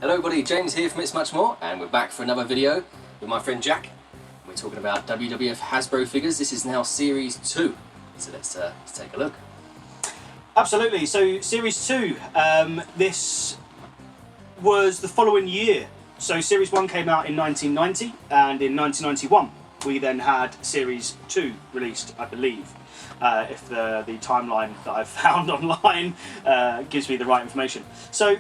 Hello everybody, James here from ItsMuchMore, and we're back for another video with my friend Jack. We're talking about WWF Hasbro figures. This is now Series 2, so let's take a look. Absolutely, so Series 2, this was the following year. So Series 1 came out in 1990, and in 1991 we then had Series 2 released, I believe. If the timeline that I've found online gives me the right information. So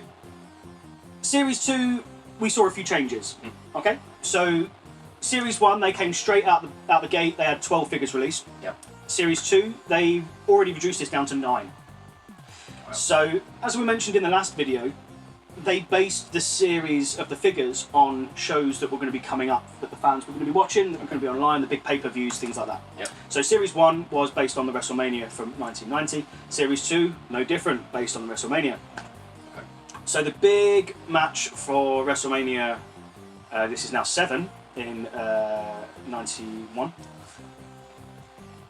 Series 2, we saw a few changes. Okay, so Series 1, they came straight out the gate. They had 12 figures released. Yep. Series 2, they already reduced this down to 9. Wow. So as we mentioned in the last video, they based the series of the figures on shows that were going to be coming up, that the fans were going to be watching, that were going to be online, the big pay-per-views, things like that. Yep. So Series 1 was based on the WrestleMania from 1990. Series 2, no different, based on the WrestleMania. Okay. So the big match for WrestleMania, this is now 7 in 91.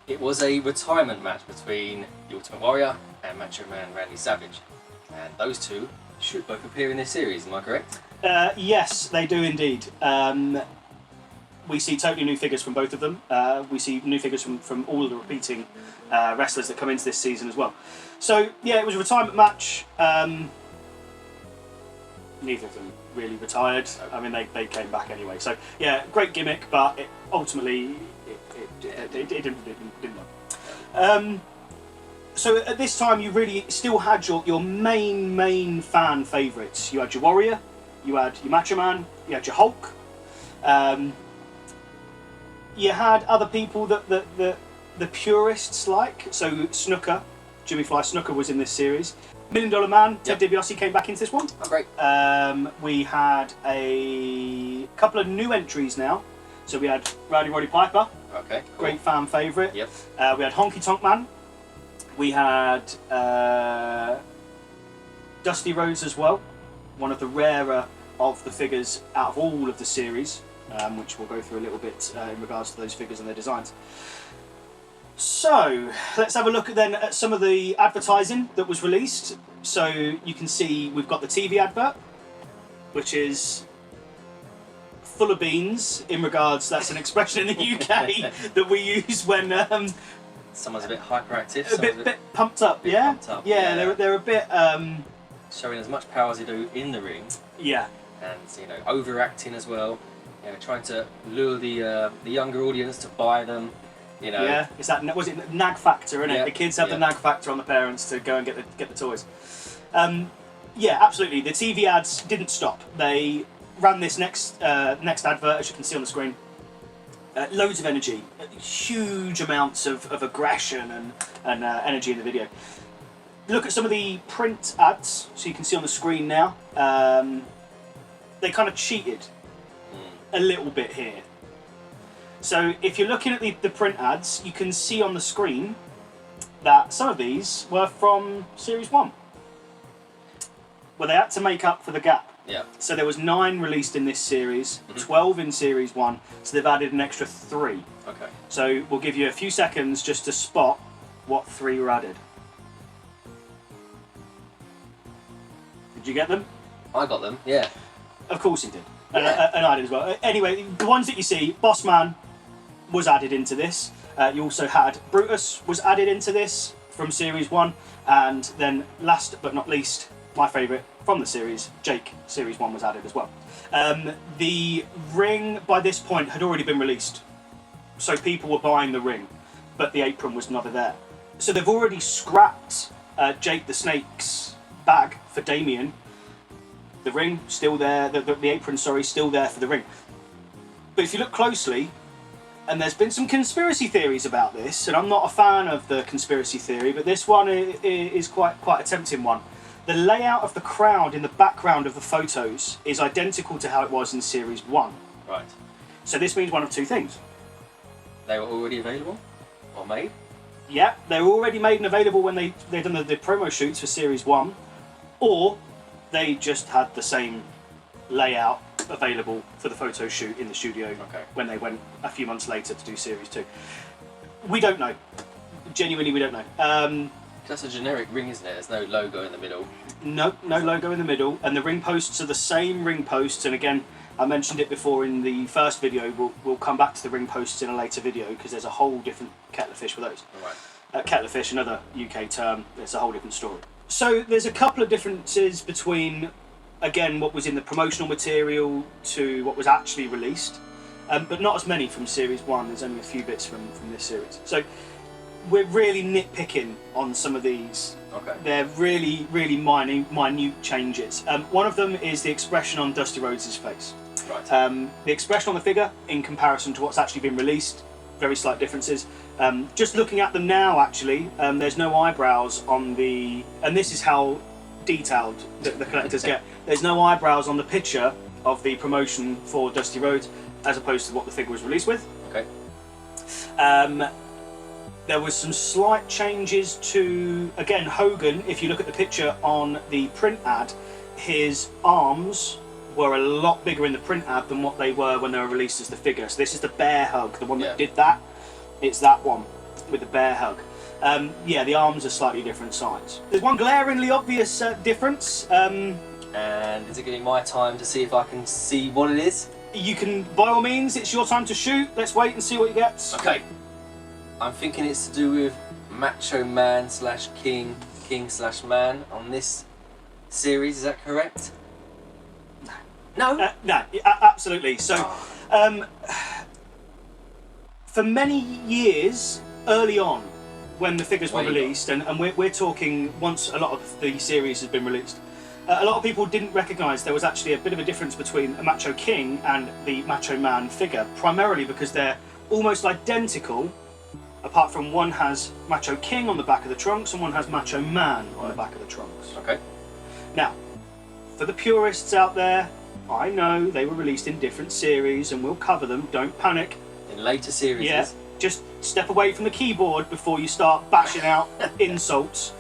It was a retirement match between the Ultimate Warrior and Macho Man Randy Savage, and those two should both appear in this series, am I correct? Yes, they do indeed. We see totally new figures from both of them. We see new figures from all of the repeating wrestlers that come into this season as well. So yeah, it was a retirement match. Neither of them really retired. I mean, they came back anyway. So yeah, great gimmick, but ultimately it didn't work. So at this time, you really still had your main fan favourites. You had your Warrior, you had your Macho Man, you had your Hulk. You had other people that the purists like. So Snooker, Jimmy Fly Snooker was in this series. $1 Million Man, Ted DiBiase came back into this one. Oh, great. We had a couple of new entries now. So we had Rowdy Roddy Piper. Okay. Cool. Great fan favourite. Yep. We had Honky Tonk Man. We had Dusty Rhodes as well, one of the rarer of the figures out of all of the series, which we'll go through a little bit in regards to those figures and their designs. So let's have a look at some of the advertising that was released. So you can see we've got the TV advert, which is full of beans in regards, that's an expression in the UK that we use when Someone's a bit hyperactive. A bit pumped up, yeah? Pumped up, yeah. They're a bit... showing as much power as they do in the ring. Yeah. And, you know, overacting as well. You know, trying to lure the younger audience to buy them. You know. Yeah, it's that, was it nag factor, isn't it? Yep. The kids have the nag factor on the parents to go and get the toys. Yeah, absolutely. The TV ads didn't stop. They ran this next advert, as you can see on the screen. Loads of energy, huge amounts of aggression and energy in the video. Look at some of the print ads, so you can see on the screen now. They kind of cheated a little bit here. So if you're looking at the print ads, you can see on the screen that some of these were from Series 1. Well, they had to make up for the gap. Yeah. So there was 9 released in this series, 12 in Series 1, so they've added an extra 3. Okay. So we'll give you a few seconds just to spot what 3 were added. Did you get them? I got them, yeah. Of course he did. And I did as well. Anyway, the ones that you see, Boss Man was added into this. You also had Brutus was added into this from Series 1. And then last but not least, my favourite from the series, Jake, Series 1 was added as well. The ring, by this point, had already been released. So people were buying the ring, but the apron was never there. So they've already scrapped Jake the Snake's bag for Damien. The ring, still there, the apron, sorry, still there for the ring. But if you look closely, and there's been some conspiracy theories about this, and I'm not a fan of the conspiracy theory, but this one is quite a tempting one. The layout of the crowd in the background of the photos is identical to how it was in Series 1. Right. So this means one of two things. They were already available? Or made? Yeah, they were already made and available when they'd done the promo shoots for Series 1, or they just had the same layout available for the photo shoot in the studio when they went a few months later to do Series 2. We don't know. Genuinely, we don't know. That's a generic ring, isn't it? There's no logo in the middle. No logo in the middle, and the ring posts are the same ring posts. And again, I mentioned it before in the first video. We'll come back to the ring posts in a later video because there's a whole different kettle of fish for those. Right. Kettle of fish, another UK term. It's a whole different story. So there's a couple of differences between, again, what was in the promotional material to what was actually released, but not as many from Series 1. There's only a few bits from this series. So we're really nitpicking on some of these. Okay. They're really, really minute changes. One of them is the expression on Dusty Rhodes' face. Right. The expression on the figure in comparison to what's actually been released, very slight differences. Just looking at them now, actually, there's no eyebrows on the... And this is how detailed the collectors get. There's no eyebrows on the picture of the promotion for Dusty Rhodes, as opposed to what the figure was released with. Okay. There was some slight changes to, again, Hogan. If you look at the picture on the print ad, his arms were a lot bigger in the print ad than what they were when they were released as the figure. So this is the bear hug, the one that did that. It's that one with the bear hug. Yeah, the arms are slightly different size. There's one glaringly obvious difference. And is it going to be my time to see if I can see what it is? You can, by all means, it's your time to shoot. Let's wait and see what you get. Okay. I'm thinking it's to do with Macho Man / King, King / Man on this series. Is that correct? No. No, absolutely. So, for many years early on, when the figures were released, and we're talking once a lot of the series has been released, a lot of people didn't recognise there was actually a bit of a difference between a Macho King and the Macho Man figure, primarily because they're almost identical, apart from one has Macho King on the back of the trunks and one has Macho Man on the back of the trunks. Okay. Now, for the purists out there, I know they were released in different series and we'll cover them, don't panic. In later series. Yeah, just step away from the keyboard before you start bashing out insults.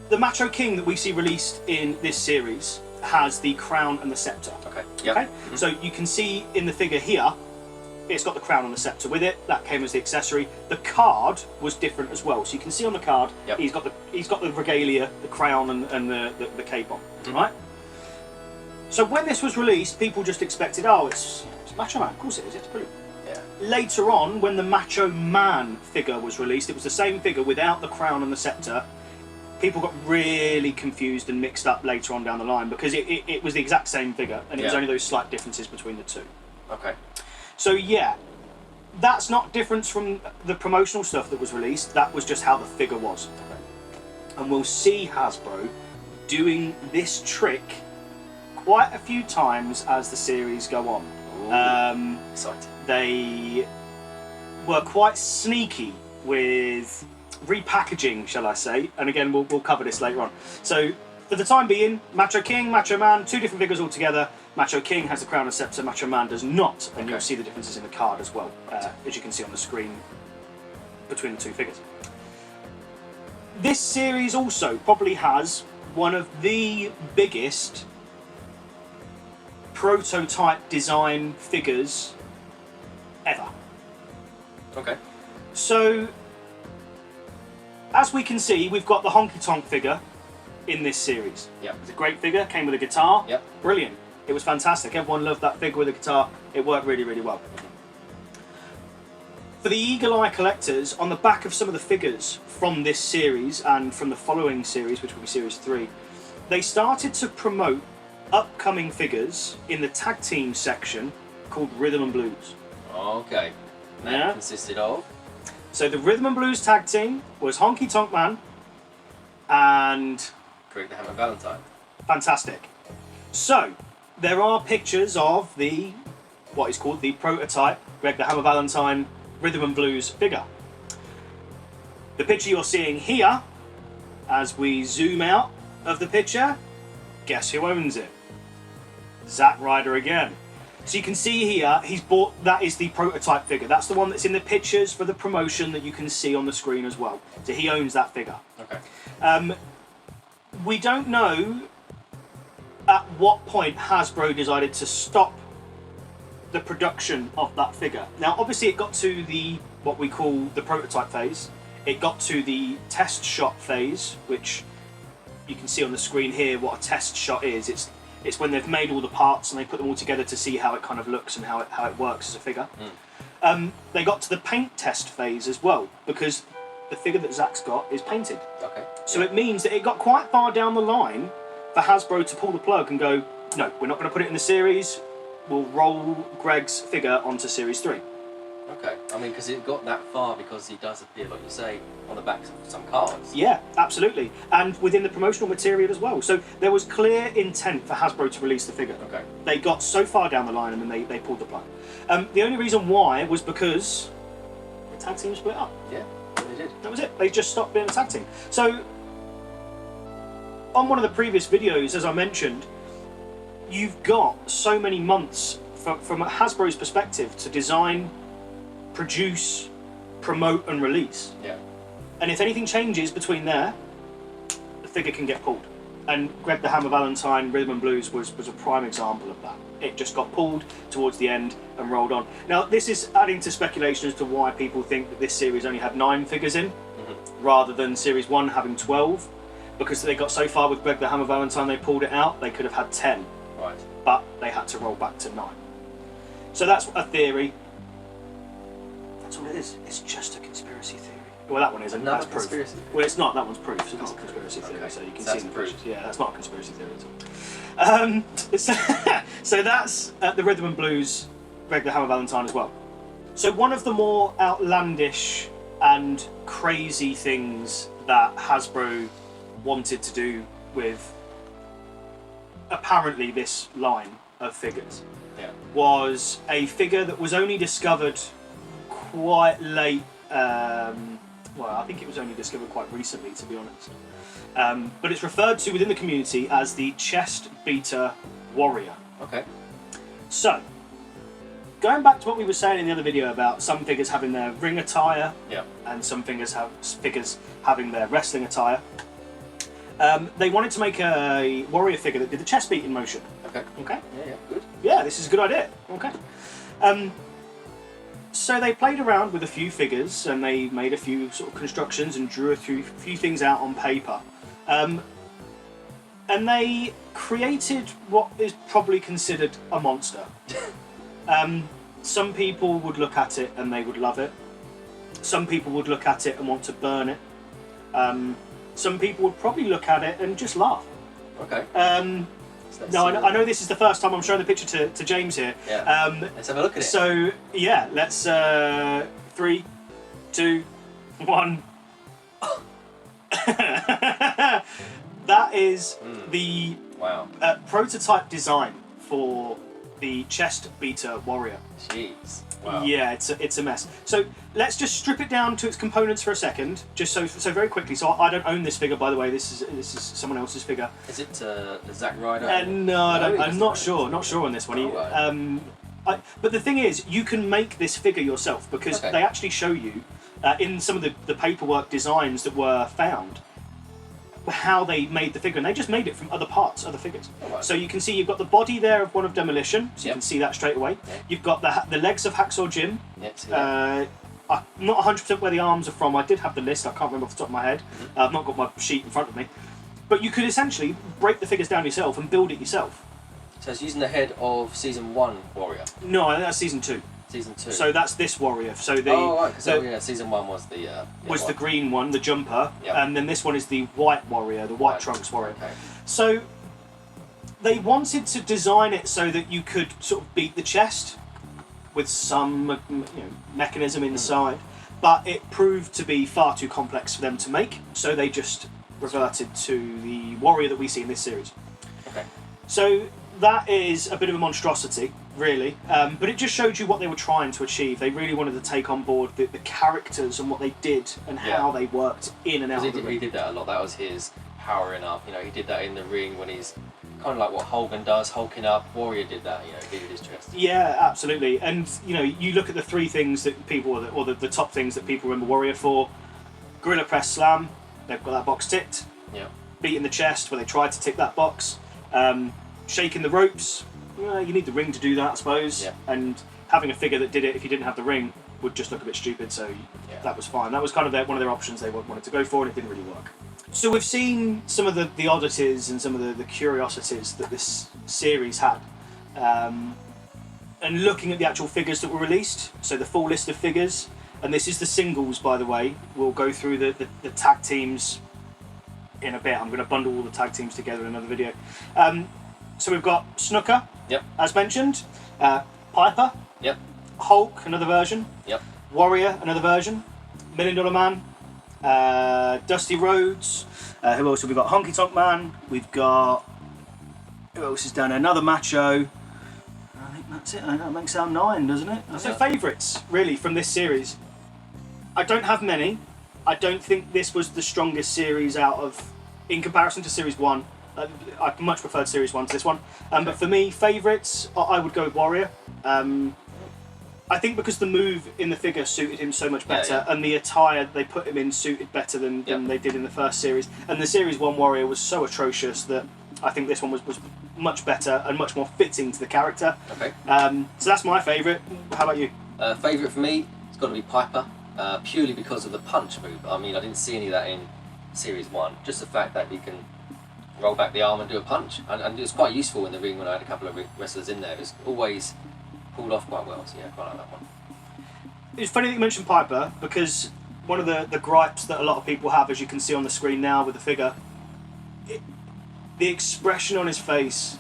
The Macho King that we see released in this series has the crown and the scepter. Okay. Yep. Okay. So you can see in the figure here, it's got the crown and the scepter with it. That came as the accessory. The card was different as well. So you can see on the card, he's got the regalia, the crown, and the cape on. Right. So when this was released, people just expected, oh, it's Macho Man. Of course it is. It's brilliant. Yeah. Later on, when the Macho Man figure was released, it was the same figure without the crown and the scepter. People got really confused and mixed up later on down the line because it was the exact same figure and it was only those slight differences between the two. Okay. So yeah, that's not difference from the promotional stuff that was released, that was just how the figure was. Okay. And we'll see Hasbro doing this trick quite a few times as the series go on. Ooh, exciting. They were quite sneaky with repackaging, shall I say, and again we'll cover this later on. So for the time being, Macho King, Macho Man, two different figures altogether. Macho King has the crown and scepter, Macho Man does not, and you'll see the differences in the card as well, as you can see on the screen between the two figures. This series also probably has one of the biggest prototype design figures ever. Okay. So, as we can see, we've got the Honky Tonk figure in this series. Yep. It's a great figure, came with a guitar. Yep. Brilliant. It was fantastic. Everyone loved that figure with a guitar. It worked really, really well. For the eagle eye collectors, on the back of some of the figures from this series and from the following series, which will be Series 3, they started to promote upcoming figures in the tag team section called Rhythm and Blues. Okay. And that consisted of? So the Rhythm and Blues tag team was Honky Tonk Man and Greg the Hammer Valentine. Fantastic. So there are pictures of the what is called the prototype Greg the Hammer Valentine Rhythm and Blues figure. The picture you're seeing here, as we zoom out of the picture, guess who owns it? Zack Ryder again. So you can see here, he's bought, that is the prototype figure. That's the one that's in the pictures for the promotion that you can see on the screen as well. So he owns that figure. Okay. We don't know at what point Hasbro decided to stop the production of that figure. Now, obviously it got to the, what we call the prototype phase. it got to the test shot phase, which you can see on the screen here what a test shot is. It's when they've made all the parts and they put them all together to see how it kind of looks and how it works as a figure. They got to the paint test phase as well, because the figure that Zach's got is painted. Okay. So it means that it got quite far down the line for Hasbro to pull the plug and go, no, we're not going to put it in the series. We'll roll Greg's figure onto Series 3. Okay. I mean, because it got that far because he does appear, like you say, on the backs of some cards. Yeah, absolutely. And within the promotional material as well. So there was clear intent for Hasbro to release the figure. Okay. They got so far down the line and then they pulled the plug. The only reason why was because the tag team split up. Yeah, they did. That was it. They just stopped being a tag team. So on one of the previous videos, as I mentioned, you've got so many months from Hasbro's perspective to design, produce, promote and release. Yeah. And if anything changes between there, the figure can get pulled. And Greg the Hammer Valentine Rhythm and Blues was a prime example of that. It just got pulled towards the end and rolled on. Now this is adding to speculation as to why people think that this series only had 9 figures in, rather than Series 1 having 12. Because they got so far with Greg the Hammer Valentine they pulled it out, they could have had 10. Right. But they had to roll back to 9. So that's a theory. That's all it is. It's just a conspiracy theory. Well, that one isn't. Another That's proof. conspiracy. Well, it's not. That one's proof. So it's Oh, a conspiracy theory. okay. So you can So see that's the proof. pictures. Yeah, that's not a conspiracy theory at all. So that's the Rhythm and Blues, Greg the Hammer Valentine as well. So one of the more outlandish and crazy things that Hasbro wanted to do with apparently this line of figures was a figure that was only discovered quite late. Well, I think it was only discovered quite recently, to be honest. But it's referred to within the community as the chest beater warrior. Okay. So, going back to what we were saying in the other video about some figures having their ring attire, and some figures having their wrestling attire, they wanted to make a warrior figure that did the chest beating motion. Okay. Okay. Yeah, good. Yeah, this is a good idea. Okay. So they played around with a few figures and they made a few sort of constructions and drew a few things out on paper. And they created what is probably considered a monster. Some people would look at it and they would love it. Some people would look at it and want to burn it. Some people would probably look at it and just laugh. Okay. No, I know this is the first time I'm showing the picture to James here. Yeah. Let's have a look at it. So, yeah, let's... 3, 2, 1... That is the prototype design for the chest beater warrior. Jeez. Wow. Yeah, it's a mess. So let's just strip it down to its components for a second, just so very quickly. So I don't own this figure, by the way. This is someone else's figure. Is it Zack Ryder? No, I'm not sure. Not sure on this one. But the thing is, you can make this figure yourself because they actually show you in some of the paperwork designs that were found how they made the figure, and they just made it from other parts, other figures. So you can see you've got the body there of one of Demolition, so you can see that straight away. You've got the legs of Hacksaw Jim. I'm not 100% where the arms are from. I did have the list, I can't remember off the top of my head. I've not got my sheet in front of me. But you could essentially break the figures down yourself and build it yourself. So it's using the head of Season 1 Warrior? No, I think that's Season 2. Season 2. So that's this warrior. So the Season 1 was the the green one, the jumper, and then this one is the white warrior, the white trunks warrior. Okay. So they wanted to design it so that you could sort of beat the chest with some mechanism inside, but it proved to be far too complex for them to make. So they just reverted to the warrior that we see in this series. Okay. So that is a bit of a monstrosity, really, but it just showed you what they were trying to achieve. They really wanted to take on board the characters and what they did and how they worked in and out of the ring. He did that a lot. That was his powering up. He did that in the ring when he's kind of like what Hogan does, hulking up. Warrior did that. He did his chest. Yeah, absolutely. And you look at the three things that people, or the top things that people remember Warrior for: Gorilla Press Slam. They've got that box ticked. Yeah. Beating the chest, where they tried to tick that box. Shaking the ropes. You need the ring to do that, I suppose. Yeah. And having a figure that did it if you didn't have the ring, would just look a bit stupid, so Yeah. that was fine. That was kind of one of their options they wanted to go for, and it didn't really work. So we've seen some of the oddities and some of the curiosities that this series had. And looking at the actual figures that were released, so the full list of figures, and this is the singles, by the way. We'll go through the tag teams in a bit. I'm going to bundle all the tag teams together in another video. So we've got Snooker, Yep. as mentioned, Piper, Yep. Hulk, another version, Yep. Warrior, another version, $1 Million Man, Dusty Rhodes. Who else have we got? Honky Tonk Man. We've got, who else is down there? Another Macho. I think that's it. That makes our 9, doesn't it? So favourites, really, from this series. I don't have many. I don't think this was the strongest series out of, in comparison to Series 1. I much preferred Series 1 to this one. But for me, favourites, I would go with Warrior. I think because the move in the figure suited him so much better, and the attire they put him in suited better than they did in the first series. And the Series 1 Warrior was so atrocious that I think this one was much better and much more fitting to the character. Okay. So that's my favourite. How about you? Favourite for me, it's got to be Piper, purely because of the punch move. I mean, I didn't see any of that in Series 1. Just the fact that you can roll back the arm and do a punch. And it was quite useful in the ring when I had a couple of wrestlers in there. It was always pulled off quite well, so yeah, quite like that one. It's funny that you mentioned Piper, because one of the gripes that a lot of people have, as you can see on the screen now with the figure, the expression on his face,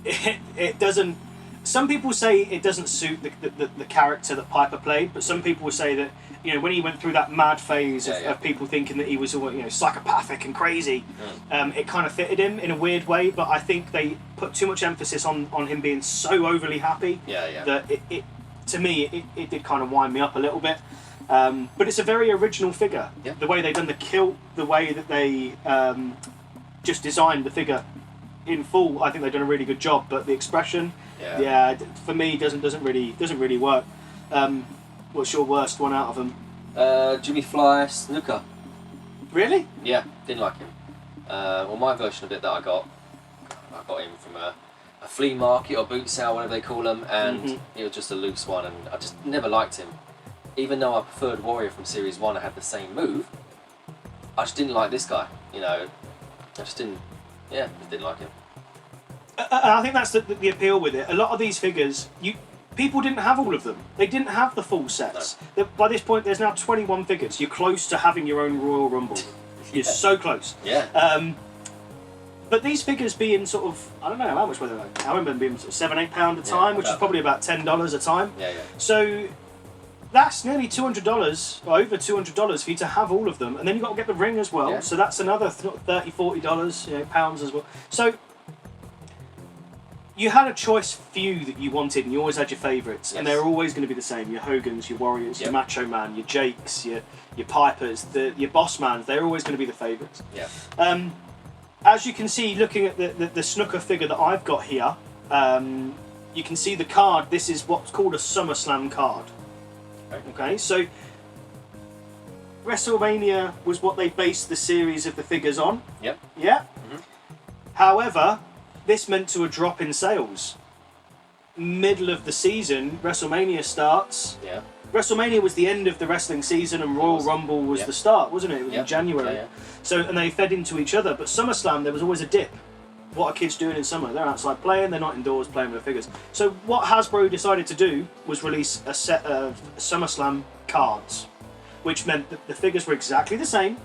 it doesn't... Some people say it doesn't suit the character that Piper played, but some people will say that, you know, when he went through that mad phase of people thinking that he was, you know, psychopathic and crazy, it kind of fitted him in a weird way, but I think they put too much emphasis on him being so overly happy that it to me, it did kind of wind me up a little bit. But it's a very original figure. Yep. The way they've done the kilt, the way that they just designed the figure in full, I think they've done a really good job, but the expression... Yeah, for me, doesn't really work. What's your worst one out of them? Jimmy Fly Snooker. Really? Yeah, didn't like him. Well, my version of it that I got him from a flea market or boot sale, whatever they call them, and it was just a loose one, and I just never liked him. Even though I preferred Warrior from Series 1, I had the same move, I just didn't like this guy, you know. I just didn't like him. I think that's the appeal with it. A lot of these figures, people didn't have all of them. They didn't have the full sets. No. By this point, there's now 21 figures. You're close to having your own Royal Rumble. You're so close. Yeah. But these figures being sort of, I don't know, how much were they? I remember them being sort of £7-8 a time, which is probably about $10 a time. Yeah. So that's nearly $200, or over $200 for you to have all of them. And then you've got to get the ring as well. Yeah. So that's another $30-40, pounds as well. So you had a choice few that you wanted, and you always had your favourites, and they're always going to be the same. Your Hogans, your Warriors, your Macho Man, your Jakes, your Pipers, your Boss Mans, they're always going to be the favourites. Yeah. As you can see, looking at the Snooker figure that I've got here, you can see the card. This is what's called a SummerSlam card. Okay, so WrestleMania was what they based the series of the figures on. Yep. Yeah? Mm-hmm. However, this meant to a drop in sales. Middle of the season, WrestleMania starts. Yeah. WrestleMania was the end of the wrestling season, and Royal Rumble was the start, wasn't it? It was in January. Yeah. So, and they fed into each other. But SummerSlam, there was always a dip. What are kids doing in summer? They're outside playing, they're not indoors playing with figures. So what Hasbro decided to do was release a set of SummerSlam cards, which meant that the figures were exactly the same.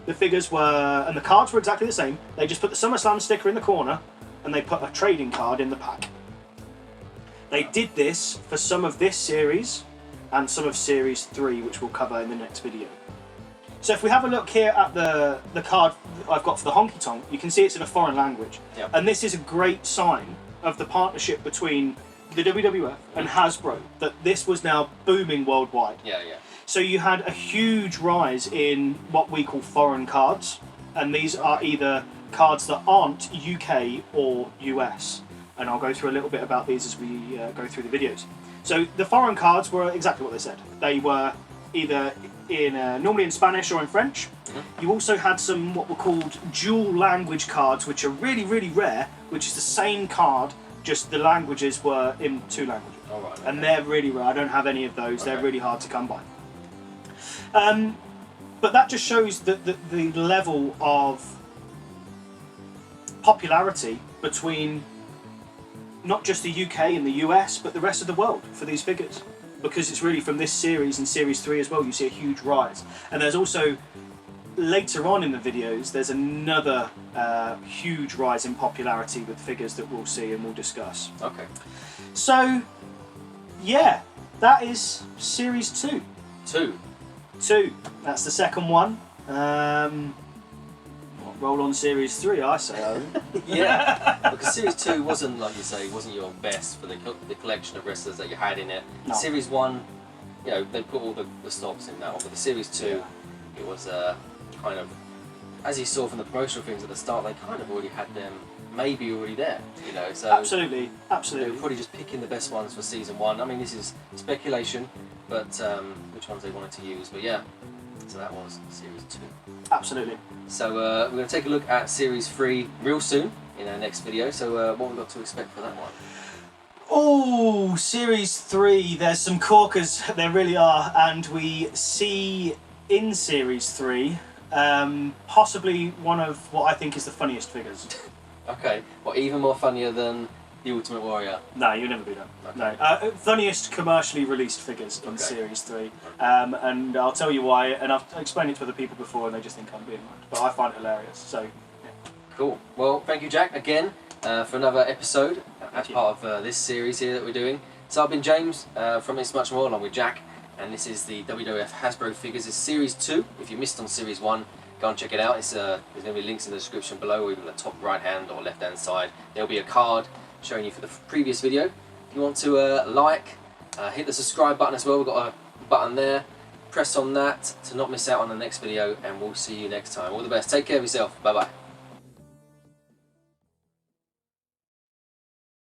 The figures were, and the cards were exactly the same. They just put the SummerSlam sticker in the corner, and they put a trading card in the pack. They did this for some of this series, and some of Series 3, which we'll cover in the next video. So if we have a look here at the card I've got for the Honky Tonk, you can see it's in a foreign language. Yep. And this is a great sign of the partnership between the WWF and Hasbro, that this was now booming worldwide. Yeah. So you had a huge rise in what we call foreign cards, and these are either cards that aren't UK or US. And I'll go through a little bit about these as we go through the videos. So the foreign cards were exactly what they said. They were either in normally in Spanish or in French. You also had some what were called dual language cards, which are really, really rare, which is the same card, just the languages were in two languages. All right. Okay. And they're really rare. I don't have any of those. Okay. They're really hard to come by. But that just shows the level of popularity between not just the UK and the US, but the rest of the world for these figures. Because it's really from this series and Series 3 as well, you see a huge rise. And there's also, later on in the videos, there's another huge rise in popularity with figures that we'll see and we'll discuss. Okay. So, yeah, that is Series 2. 2. That's the second one. Roll on Series 3, I say, Owen. Yeah, because Series 2 wasn't, like you say, wasn't your best for the collection of wrestlers that you had in it. No. Series 1, you know, they put all the stops in that one, but the Series 2, it was kind of, as you saw from the promotional things at the start, they kind of already had them maybe already there, you know. So Absolutely. they were probably just picking the best ones for Season 1. I mean, this is speculation, but which ones they wanted to use, but yeah. So that was Series 2. Absolutely. So we're going to take a look at Series 3 real soon in our next video. So what we've got to expect for that one? Oh, Series 3, there's some corkers, there really are, and we see in Series 3 possibly one of what I think is the funniest figures. Okay, well, even more funnier than the Ultimate Warrior. No, you'll never be that. Okay. No, funniest commercially released figures in Okay. Series 3, and I'll tell you why, and I've explained it to other people before and they just think I'm being mad, but I find it hilarious, so yeah. Cool. Well, thank you, Jack, again for another episode as you. part of this series here that we're doing. So I've been James from ItsMuchMore along with Jack, and this is the WWF Hasbro figures. It's Series 2. If you missed on Series 1, go and check it out. It's there's going to be links in the description below, or even the top right hand or left hand side. There'll be a card showing you for the previous video. If you want to hit the subscribe button as well. We've got a button there. Press on that to not miss out on the next video, and we'll see you next time. All the best. Take care of yourself. Bye bye.